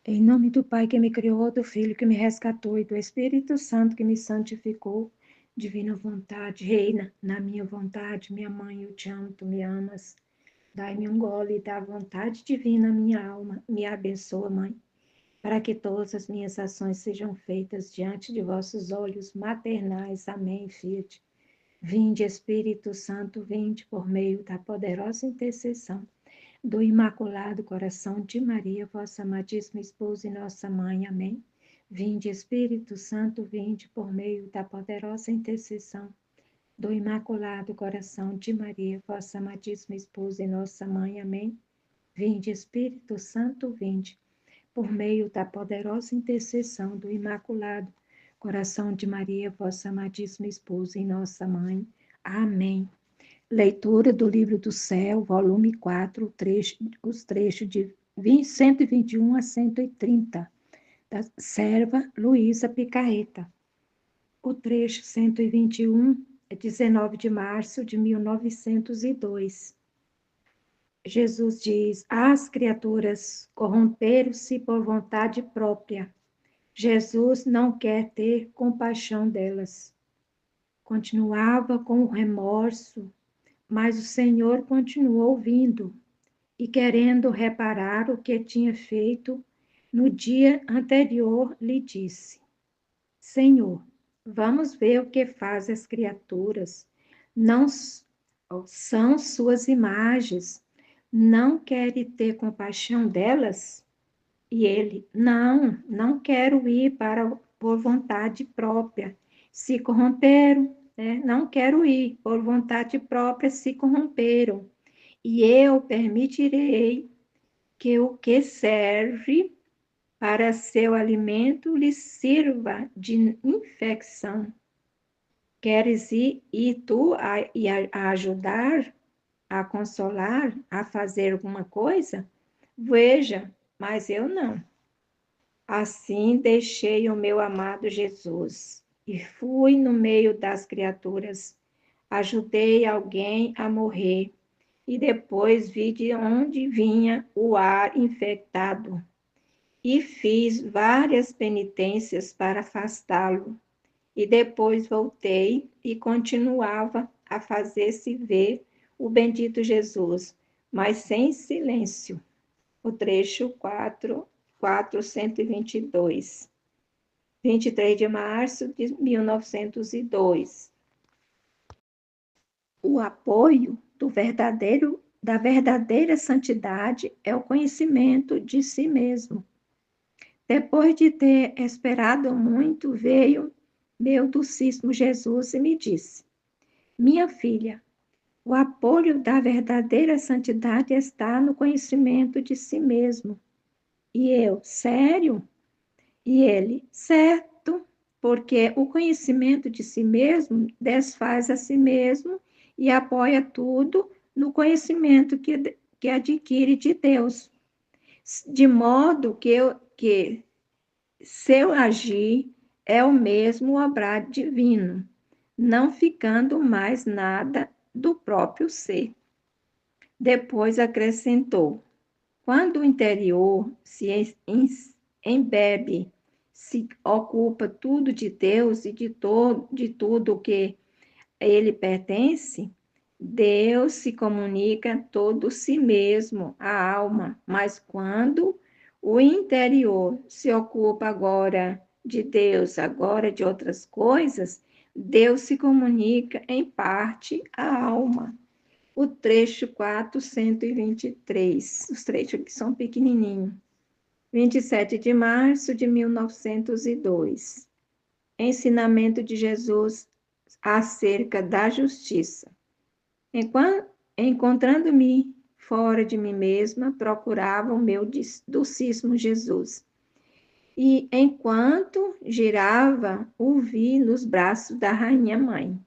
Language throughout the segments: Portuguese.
Em nome do Pai que me criou, do Filho que me resgatou e do Espírito Santo que me santificou, divina vontade, reina na minha vontade, minha mãe, eu te amo, tu me amas. Dai-me um gole da vontade divina à minha alma, me abençoa, Mãe, para que todas as minhas ações sejam feitas diante de vossos olhos maternais. Amém, Fiat. Vinde, Espírito Santo, vinde por meio da poderosa intercessão do Imaculado Coração de Maria, vossa amadíssima esposa e nossa mãe. Amém. Vinde, Espírito Santo, vinde por meio da poderosa intercessão do Imaculado Coração de Maria, vossa amadíssima esposa e nossa mãe. Amém. Vinde, Espírito Santo, vinde por meio da poderosa intercessão do Imaculado Coração de Maria, vossa amadíssima esposa e nossa mãe. Amém. Leitura do Livro do Céu, volume 4, os trechos de 121 a 130, da serva Luísa Picarreta. O trecho 121 é 19 de março de 1902. Jesus diz: as criaturas corromperam-se por vontade própria. Jesus não quer ter compaixão delas. Continuava com o remorso, mas o Senhor continuou vindo e, querendo reparar o que tinha feito no dia anterior, lhe disse: Senhor, vamos ver o que faz as criaturas. Não são suas imagens. Não quer ter compaixão delas? E ele: não quero ir por vontade própria. Se corromperam, né? Não quero ir por vontade própria, se corromperam. E eu permitirei que o que serve para seu alimento lhe sirva de infecção. Queres ir tu a ajudar, a consolar, a fazer alguma coisa? Veja, mas eu não. Assim deixei o meu amado Jesus e fui no meio das criaturas. Ajudei alguém a morrer e depois vi de onde vinha o ar infectado e fiz várias penitências para afastá-lo. E depois voltei e continuava a fazer-se ver o bendito Jesus, mas sem silêncio. O trecho 422, 23 de março de 1902. O apoio da verdadeira santidade é o conhecimento de si mesmo. Depois de ter esperado muito, veio meu docíssimo Jesus e me disse: Minha filha, o apoio da verdadeira santidade está no conhecimento de si mesmo. E eu: sério? E ele: certo, porque o conhecimento de si mesmo desfaz a si mesmo e apoia tudo no conhecimento que adquire de Deus. De modo que seu agir é o mesmo obrar divino, não ficando mais nada do próprio ser. Depois acrescentou: quando o interior se embebe, se ocupa tudo de Deus e de tudo que a ele pertence, Deus se comunica todo si mesmo à alma, mas quando o interior se ocupa agora de Deus, agora de outras coisas, Deus se comunica em parte à alma. O trecho 423, os trechos que são pequenininhos. 27 de março de 1902. Ensinamento de Jesus acerca da justiça. Encontrando-me fora de mim mesma, procurava o meu docíssimo Jesus. E enquanto girava, o vi nos braços da rainha mãe.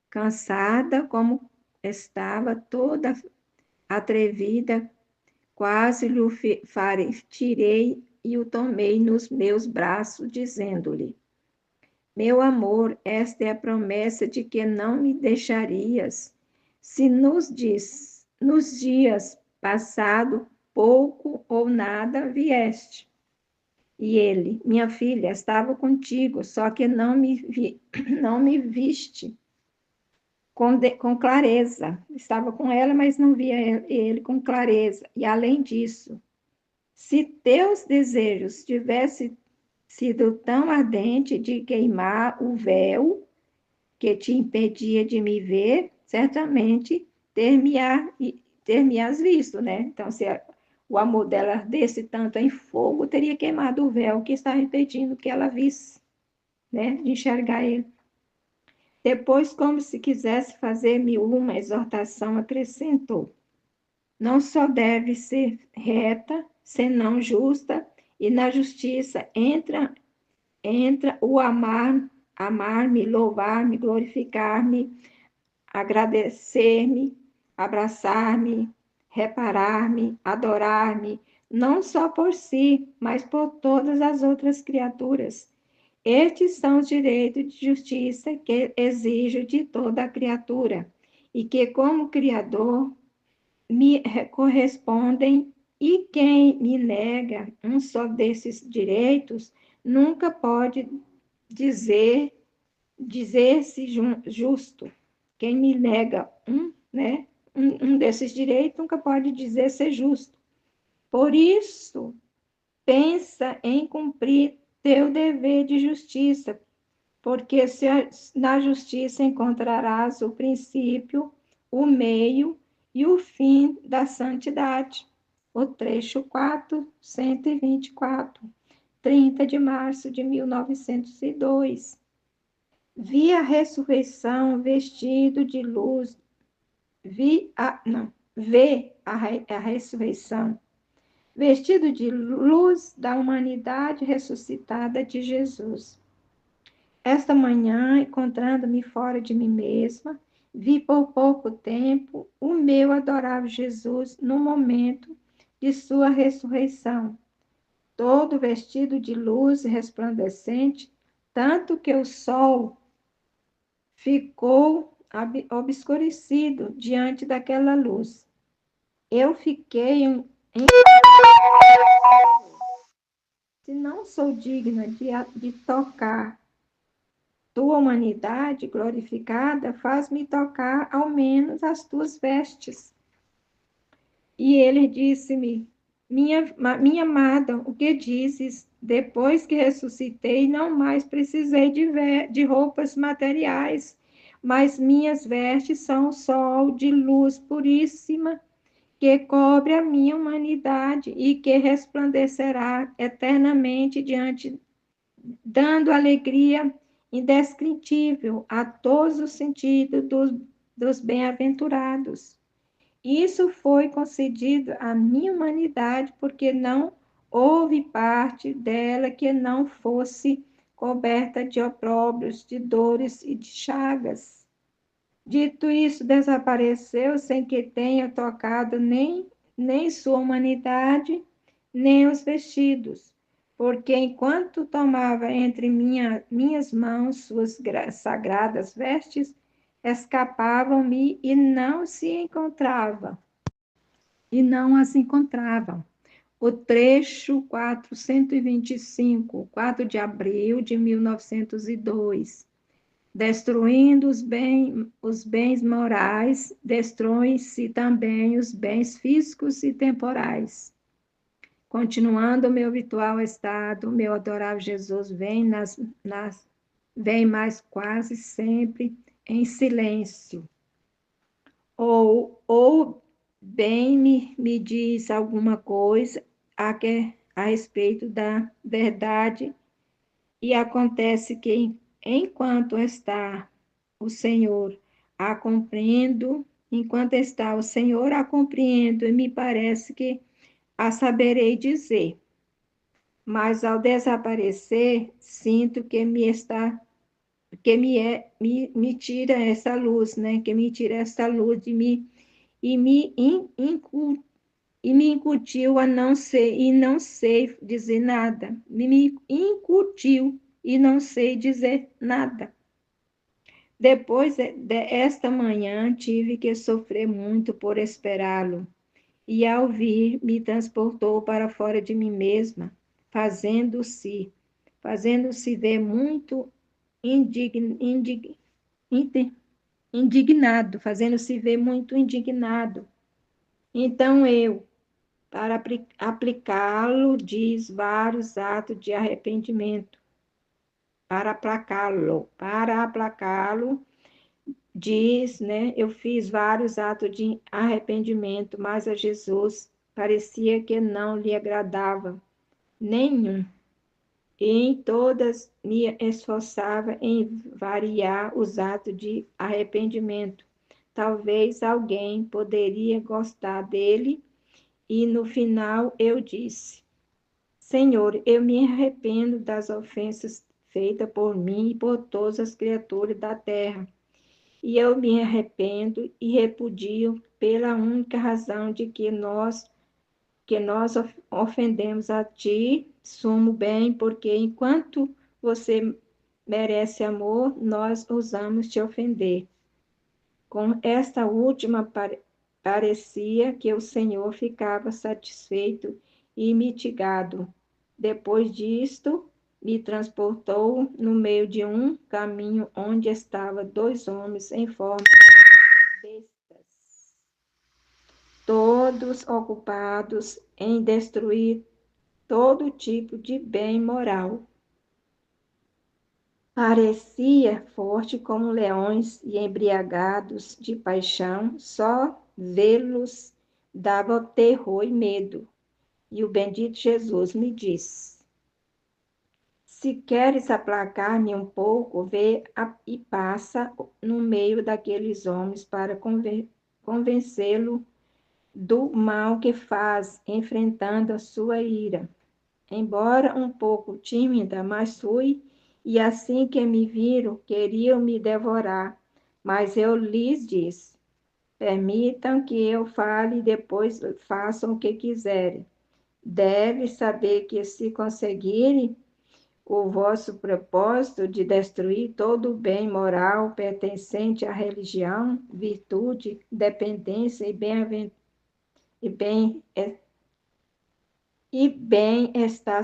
Cansada como estava, toda atrevida, quase lhe tirei e o tomei nos meus braços, dizendo-lhe: Meu amor, esta é a promessa de que não me deixarias, se nos dias passado pouco ou nada vieste. E ele, minha filha, estava contigo, só que não me viste com clareza. Estava com ela, mas não via ele com clareza. E além disso, se teus desejos tivessem sido tão ardente de queimar o véu que te impedia de me ver, certamente ter-me-ás visto, né? Então, se o amor dela ardesse tanto em fogo, teria queimado o véu que estava impedindo que ela visse, né? De enxergar ele. Depois, como se quisesse fazer-me uma exortação, acrescentou: não só deve ser reta, senão justa, e na justiça entra o amar-me, louvar-me, glorificar-me, agradecer-me, abraçar-me, reparar-me, adorar-me, não só por si, mas por todas as outras criaturas. Estes são os direitos de justiça que exijo de toda a criatura e que, como Criador, me correspondem, e quem me nega um só desses direitos nunca pode dizer-se justo. Quem me nega né, um desses direitos nunca pode dizer ser justo. Por isso, pensa em cumprir teu dever de justiça, porque na justiça encontrarás o princípio, o meio e o fim da santidade. O trecho 4, 124, 30 de março de 1902. Vi a ressurreição vestido de luz, a ressurreição vestido de luz da humanidade ressuscitada de Jesus. Esta manhã, encontrando-me fora de mim mesma, vi por pouco tempo o meu adorável Jesus no momento de sua ressurreição, todo vestido de luz resplandecente, tanto que o sol ficou obscurecido diante daquela luz. Eu fiquei se não sou digna de tocar tua humanidade glorificada, faz-me tocar ao menos as tuas vestes. E ele disse-me: minha amada, o que dizes? Depois que ressuscitei, não mais precisei de roupas materiais, mas minhas vestes são o sol de luz puríssima que cobre a minha humanidade e que resplandecerá eternamente dando alegria indescritível a todos os sentidos dos bem-aventurados. Isso foi concedido à minha humanidade porque não houve parte dela que não fosse coberta de opróbrios, de dores e de chagas. Dito isso, desapareceu sem que tenha tocado nem sua humanidade, nem os vestidos, porque enquanto tomava entre minhas mãos suas sagradas vestes, escapavam-me e não as encontravam. O trecho 425, 4 de abril de 1902. Destruindo os bens morais, destroem-se também os bens físicos e temporais. Continuando o meu habitual estado, meu adorável Jesus vem mais quase sempre em silêncio. Ou bem me diz alguma coisa a respeito da verdade, e acontece que, enquanto está o Senhor a compreendo, e me parece que a saberei dizer, mas ao desaparecer, sinto me tira essa luz, né? Que me tira essa luz de mim e me incutiu a não sei dizer nada. Me incutiu e não sei dizer nada. Depois desta manhã, tive que sofrer muito por esperá-lo, e ao vir, me transportou para fora de mim mesma, fazendo-se ver muito indignado, fazendo-se ver muito indignado. Então eu, para aplicá-lo, diz vários atos de arrependimento. Para aplacá-lo, diz, né? Eu fiz vários atos de arrependimento, mas a Jesus parecia que não lhe agradava nenhum. E em todas me esforçava em variar os atos de arrependimento. Talvez alguém poderia gostar dele, e no final eu disse: Senhor, eu me arrependo das ofensas feitas por mim e por todas as criaturas da terra. E eu me arrependo e repudio pela única razão de que nós ofendemos a ti, sumo bem, porque enquanto você merece amor, nós ousamos te ofender. Com esta última, parecia que o Senhor ficava satisfeito e mitigado. Depois disto, me transportou no meio de um caminho onde estavam dois homens em forma de bestas, todos ocupados em destruir todo tipo de bem moral. Parecia forte como leões e embriagados de paixão, só vê-los dava terror e medo. E o bendito Jesus me disse: Se queres aplacar-me um pouco, vê e passa no meio daqueles homens para convencê-lo do mal que faz, enfrentando a sua ira. Embora um pouco tímida, mas fui, e assim que me viram, queriam me devorar. Mas eu lhes disse: Permitam que eu fale e depois façam o que quiserem. Deve saber que se conseguirem o vosso propósito de destruir todo o bem moral pertencente à religião, virtude, dependência e bem e bem-estar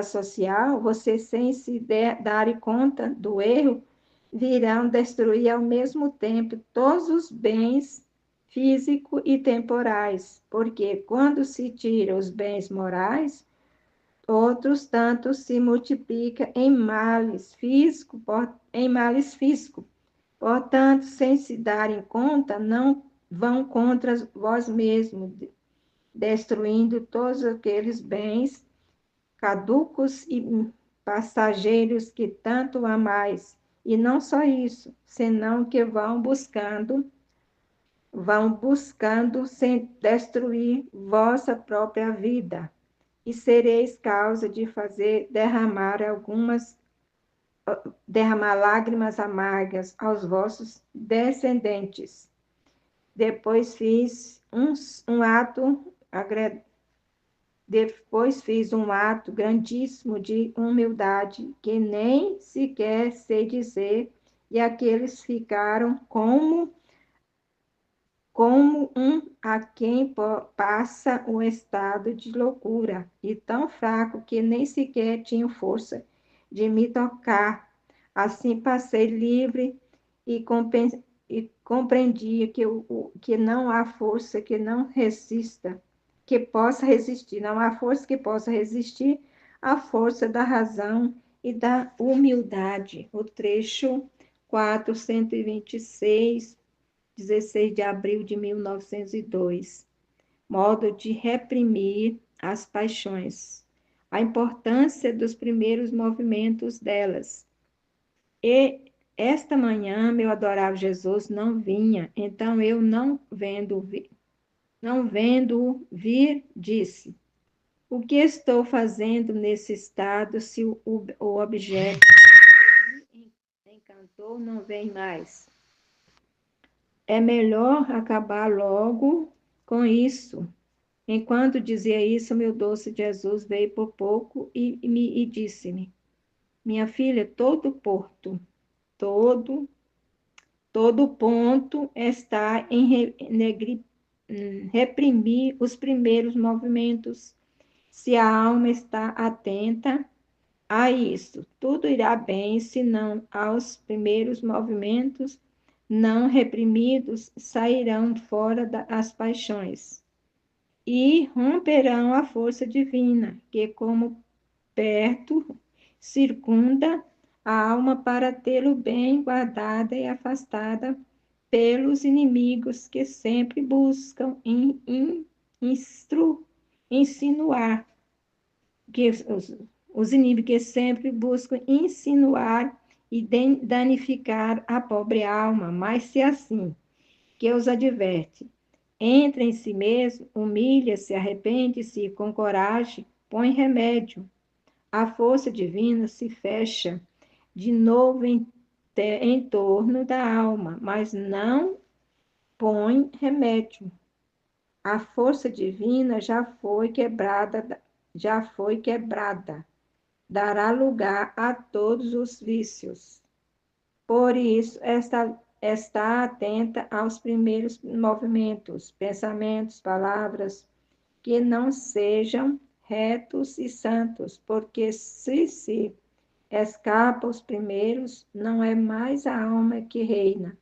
social, você sem se dar conta do erro, virão destruir ao mesmo tempo todos os bens físicos e temporais, porque quando se tira os bens morais, outros tantos se multiplica em males físicos. Portanto, sem se darem conta, não vão contra vós mesmos, destruindo todos aqueles bens caducos e passageiros que tanto amais. E não só isso, senão que vão buscando sem destruir vossa própria vida, e sereis causa de fazer derramar lágrimas amargas aos vossos descendentes. Depois fiz um ato grandíssimo de humildade, que nem sequer sei dizer, e aqueles ficaram como a quem passa o estado de loucura, e tão fraco que nem sequer tinha força de me tocar. Assim passei livre e compreendia que não há força que não resista, que possa resistir, não há força que possa resistir à força da razão e da humildade. O trecho 426, 16 de abril de 1902. Modo de reprimir as paixões. A importância dos primeiros movimentos delas. E esta manhã, meu adorável Jesus não vinha, então eu, não vendo vir, disse: O que estou fazendo nesse estado se o objeto que me encantou não vem mais? É melhor acabar logo com isso. Enquanto dizia isso, meu doce Jesus veio por pouco e disse-me: Minha filha, todo ponto está em reprimir os primeiros movimentos Se a alma está atenta a isso, tudo irá bem, senão aos primeiros movimentos não reprimidos sairão fora as paixões e romperão a força divina, que como perto circunda a alma para tê-lo bem guardada e afastada pelos inimigos que sempre buscam insinuar, que os inimigos que sempre buscam insinuar e danificar a pobre alma, mas se assim que os adverte, entra em si mesmo, humilha-se, arrepende-se com coragem, põe remédio. A força divina se fecha de novo em torno da alma, mas não põe remédio. A força divina já foi quebrada, dará lugar a todos os vícios. Por isso, está atenta aos primeiros movimentos, pensamentos, palavras, que não sejam retos e santos, porque se escapa os primeiros, não é mais a alma que reina,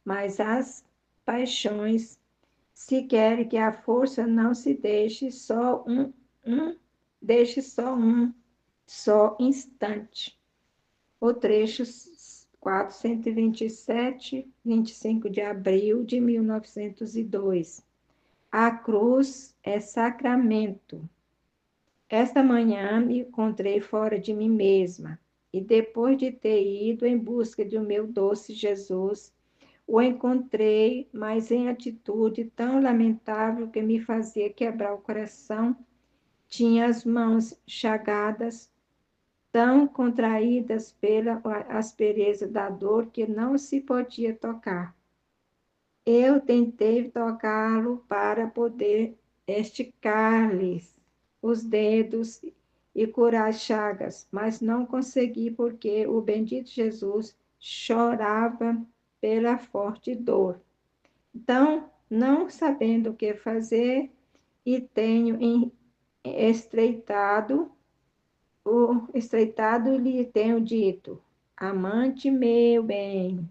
mas as paixões. Se quer que a força não se deixe só instante. O trecho 427, 25 de abril de 1902. A cruz é sacramento. Esta manhã me encontrei fora de mim mesma, e depois de ter ido em busca do meu doce Jesus, o encontrei, mas em atitude tão lamentável que me fazia quebrar o coração. Tinha as mãos chagadas, tão contraídas pela aspereza da dor que não se podia tocar. Eu tentei tocá-lo para poder esticar-lhes os dedos e curar as chagas, mas não consegui porque o bendito Jesus chorava pela forte dor. Então, não sabendo o que fazer, e tenho estreitado lhe tenho dito, amante meu bem,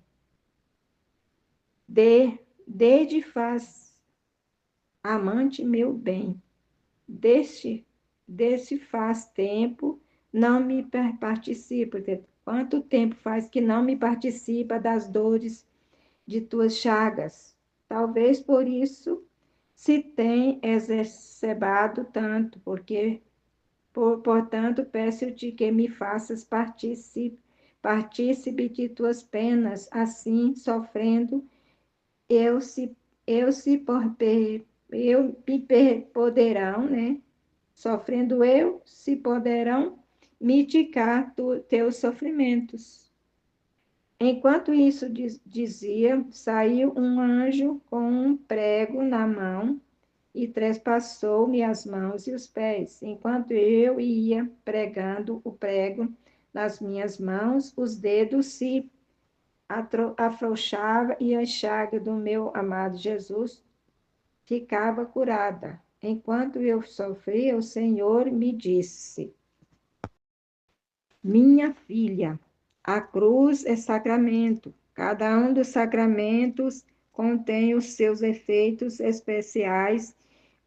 desde faz, amante meu bem, deste faz tempo não me participa, quanto tempo faz que não me participa das dores de tuas chagas? Talvez por isso se tem exacerbado tanto, portanto, peço-te que me faças partícipe de tuas penas, assim, sofrendo, eu se, eu se por, eu me poderão, né? Sofrendo eu, se poderão mitigar teus sofrimentos. Enquanto isso dizia, saiu um anjo com um prego na mão e trespassou-me as mãos e os pés. Enquanto eu ia pregando o prego nas minhas mãos, os dedos se afrouxavam e a chaga do meu amado Jesus ficava curada. Enquanto eu sofria, o Senhor me disse: Minha filha, a cruz é sacramento. Cada um dos sacramentos contém os seus efeitos especiais.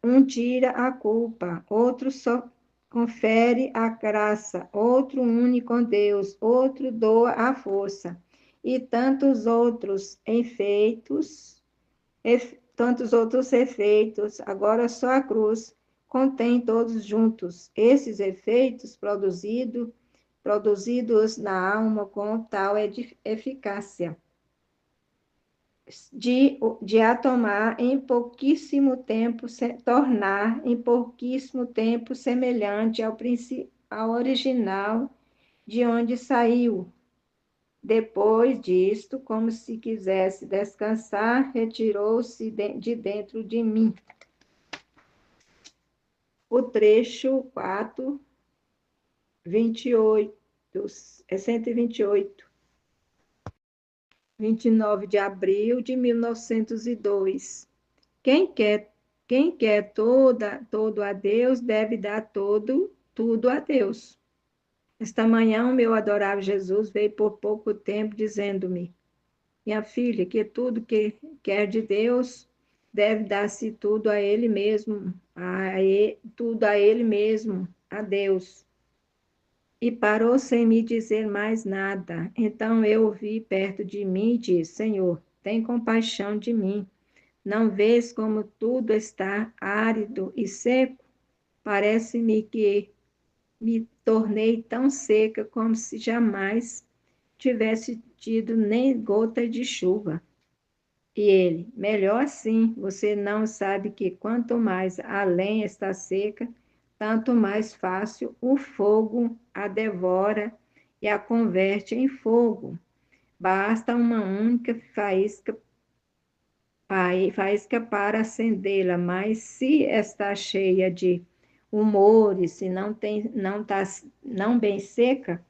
Um tira a culpa, outro só confere a graça, outro une com Deus, outro doa a força. E tantos outros efeitos, agora só a cruz contém todos juntos. Esses efeitos produzidos na alma com tal eficácia de a tomar em pouquíssimo tempo, tornar em pouquíssimo tempo semelhante ao original de onde saiu. Depois disto, como se quisesse descansar, retirou-se de dentro de mim. O trecho 4, 28, 128. 29 de abril de 1902. Quem quer Quem quer todo a Deus deve dar tudo a Deus. Esta manhã, o meu adorável Jesus veio por pouco tempo dizendo-me: minha filha, que tudo que quer de Deus deve dar-se tudo a Ele mesmo, tudo a Ele mesmo, a Deus. E parou sem me dizer mais nada. Então eu o vi perto de mim e disse: Senhor, tem compaixão de mim. Não vês como tudo está árido e seco? Parece-me que me tornei tão seca como se jamais tivesse tido nem gota de chuva. E ele, melhor assim, você não sabe que quanto mais a lenha está seca, tanto mais fácil o fogo a devora e a converte em fogo. Basta uma única faísca para acendê-la, mas se está cheia de humores, se não está não bem seca,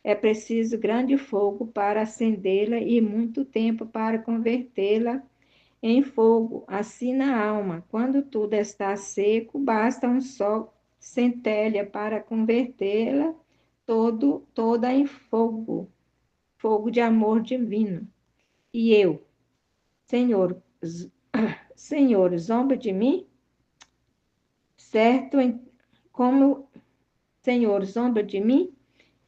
é preciso grande fogo para acendê-la e muito tempo para convertê-la em fogo. Assim na alma, quando tudo está seco, basta um só centelha para convertê-la toda em fogo, fogo de amor divino. E eu, Senhor, Senhor, zomba de mim? Certo? Como, Senhor, zomba de mim?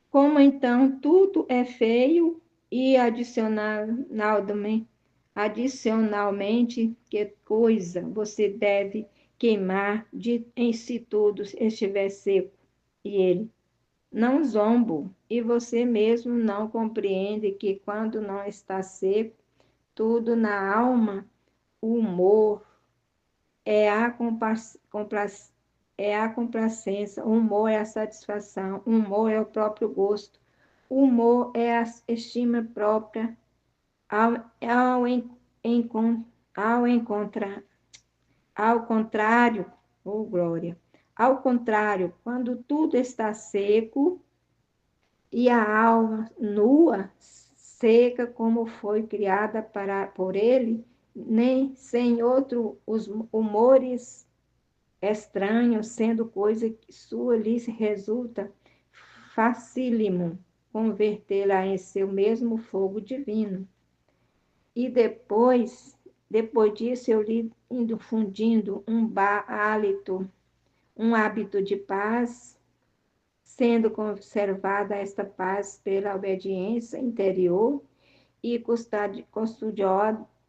Como então tudo é feio e adicionalmente, que coisa você deve queimar em si tudo estiver seco? E ele, não zombo, e você mesmo não compreende que quando não está seco, tudo na alma, o humor, é a é a complacência, o humor é a satisfação, o humor é o próprio gosto, o humor é a estima própria ao, ao, en, encon- ao encontrar, ao contrário, oh glória, ao contrário, quando tudo está seco e a alma nua, seca como foi criada por ele, nem sem outro os humores estranhos, sendo coisa que sua lhes resulta facílimo convertê-la em seu mesmo fogo divino. E depois disso, eu lhe indo fundindo hálito, um hábito de paz, sendo conservada esta paz pela obediência interior e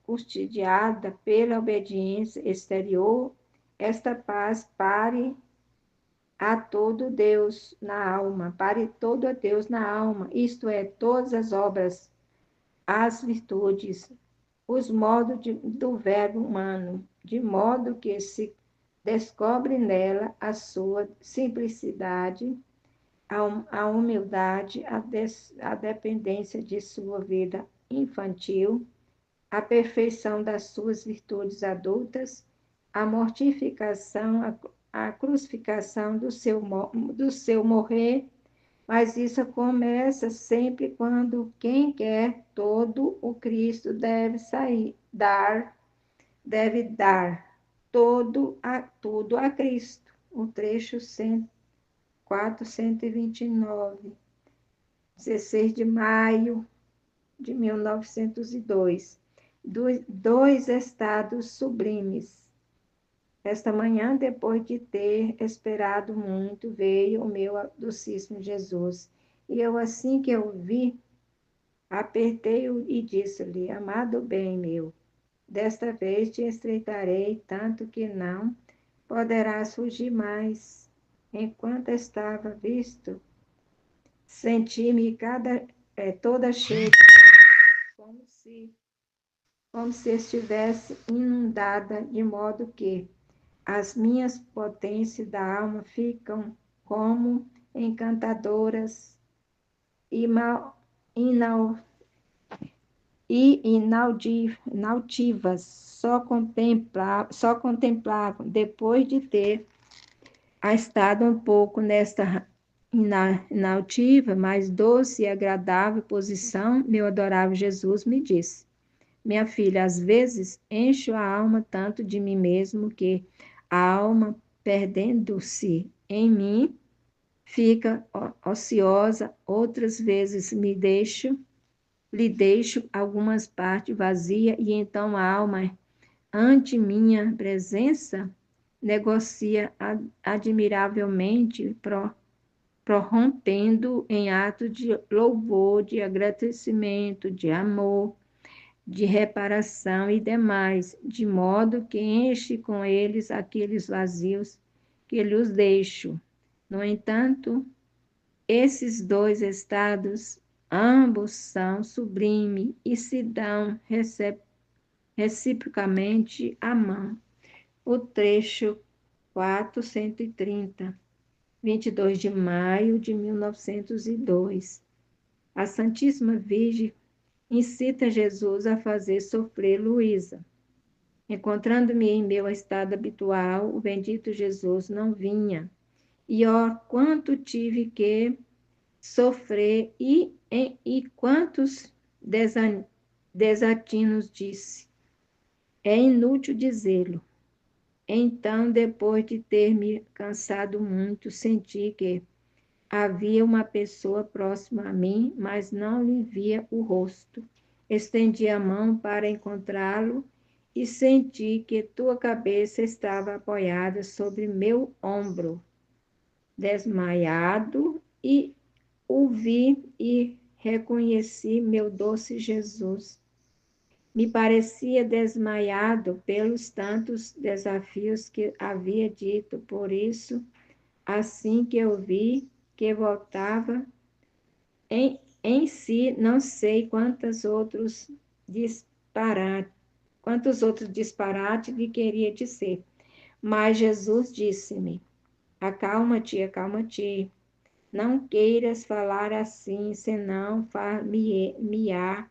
custodiada pela obediência exterior, esta paz pare todo a Deus na alma, isto é, todas as obras, as virtudes, os modos do verbo humano, de modo que se descobre nela a sua simplicidade, a humildade, a dependência de sua vida infantil, a perfeição das suas virtudes adultas, a mortificação, a crucificação do seu morrer, mas isso começa sempre quando quem quer todo o Cristo deve dar tudo a Cristo. O trecho 429, 16 de maio de 1902. Dois estados sublimes. Esta manhã, depois de ter esperado muito, veio o meu docíssimo Jesus. E eu, assim que eu vi, apertei-o e disse-lhe: Amado bem meu, desta vez te estreitarei, tanto que não poderás fugir mais. Enquanto estava visto, senti-me toda cheia, como se, como se estivesse inundada, de modo que as minhas potências da alma ficam como encantadoras e inauditivas, só contemplavam, depois de ter estado um pouco nesta inautiva, mas doce e agradável posição, meu adorável Jesus me disse: Minha filha, às vezes encho a alma tanto de mim mesmo que a alma, perdendo-se em mim, fica ociosa. Outras vezes lhe deixo algumas partes vazia e então a alma, ante minha presença, negocia admiravelmente, prorrompendo em ato de louvor, de agradecimento, de amor, de reparação e demais, de modo que enche com eles aqueles vazios que lhes deixo. No entanto, esses dois estados, ambos são sublimes e se dão reciprocamente a mão. O trecho 430, 22 de maio de 1902. A Santíssima Virgem incita Jesus a fazer sofrer Luísa. Encontrando-me em meu estado habitual, o bendito Jesus não vinha. E ó, quanto tive que sofrer e quantos desatinos disse. É inútil dizê-lo. Então, depois de ter me cansado muito, senti que havia uma pessoa próxima a mim, mas não lhe via o rosto. Estendi a mão para encontrá-lo e senti que tua cabeça estava apoiada sobre meu ombro. Desmaiado, e o vi e reconheci meu doce Jesus. Me parecia desmaiado pelos tantos desafios que havia dito, por isso, assim que eu vi que voltava em si, não sei quantos outros disparates lhe queria dizer. Mas Jesus disse-me: acalma-te, acalma-te. Não queiras falar assim, senão far-me-á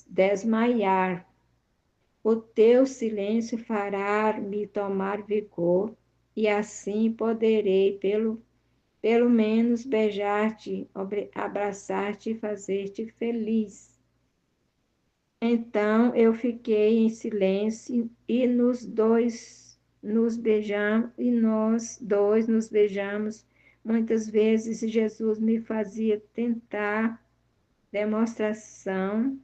desmaiar. O teu silêncio fará-me tomar vigor, e assim poderei, pelo menos, beijar-te, abraçar-te e fazer-te feliz. Então eu fiquei em silêncio e nós dois nos beijamos. Muitas vezes Jesus me fazia tentar demonstração,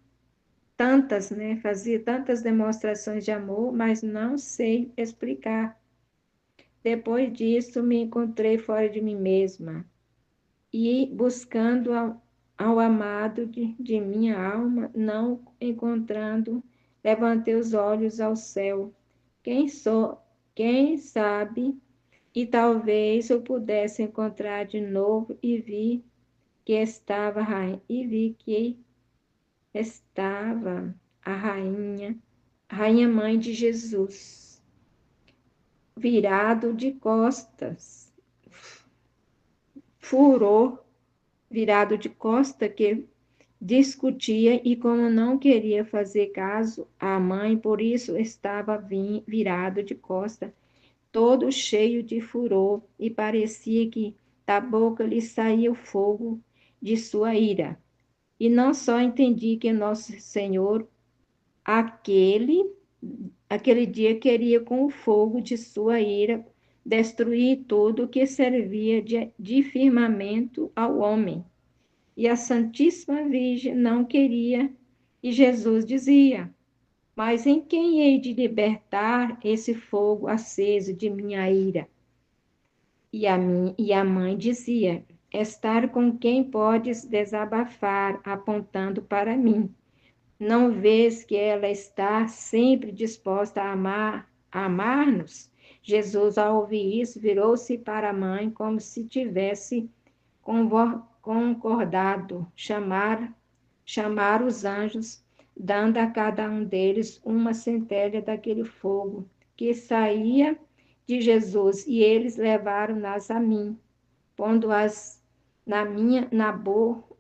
tantas, né? Fazia tantas demonstrações de amor, mas não sei explicar. Depois disso, me encontrei fora de mim mesma e buscando ao amado de minha alma, não encontrando, levantei os olhos ao céu. Quem sabe, e talvez eu pudesse encontrar de novo e vi que estava a rainha mãe de Jesus, virado de costas, furor, virado de costa, que discutia e como não queria fazer caso à mãe, por isso estava virado de costa, todo cheio de furor, e parecia que da boca lhe saía o fogo de sua ira. E não só entendi que Nosso Senhor, aquele, aquele dia, queria com o fogo de sua ira destruir tudo que servia de firmamento ao homem. E a Santíssima Virgem não queria, e Jesus dizia: mas em quem hei de libertar esse fogo aceso de minha ira? E a mãe dizia: estar com quem podes desabafar, apontando para mim. Não vês que ela está sempre disposta a amar-nos? Jesus, ao ouvir isso, virou-se para a mãe como se tivesse concordado chamar os anjos, dando a cada um deles uma centelha daquele fogo que saía de Jesus, e eles levaram-nas a mim, pondo-as na boca,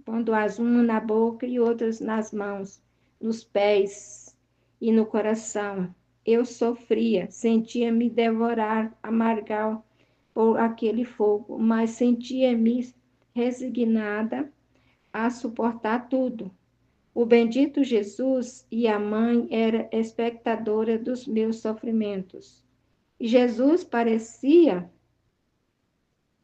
pondo-as uma na boca e outras nas mãos, nos pés e no coração. Eu sofria, sentia-me devorar, amargar por aquele fogo, mas sentia-me resignada a suportar tudo. O bendito Jesus e a mãe era espectadora dos meus sofrimentos. E Jesus parecia,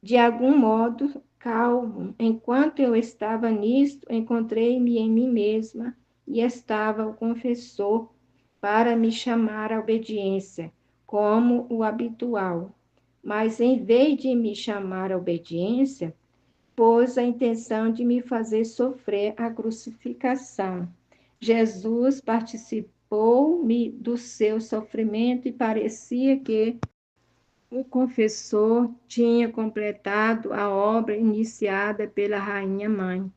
de algum modo, calmo. Enquanto eu estava nisto, encontrei-me em mim mesma e estava o confessor para me chamar à obediência, como o habitual. Mas em vez de me chamar à obediência, pôs a intenção de me fazer sofrer a crucificação. Jesus participou-me do seu sofrimento e parecia que o confessor tinha completado a obra iniciada pela Rainha Mãe.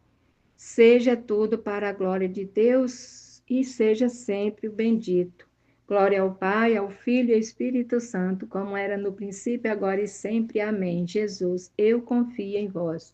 Seja tudo para a glória de Deus e seja sempre o bendito. Glória ao Pai, ao Filho e ao Espírito Santo, como era no princípio, agora e sempre. Amém. Jesus, eu confio em vós.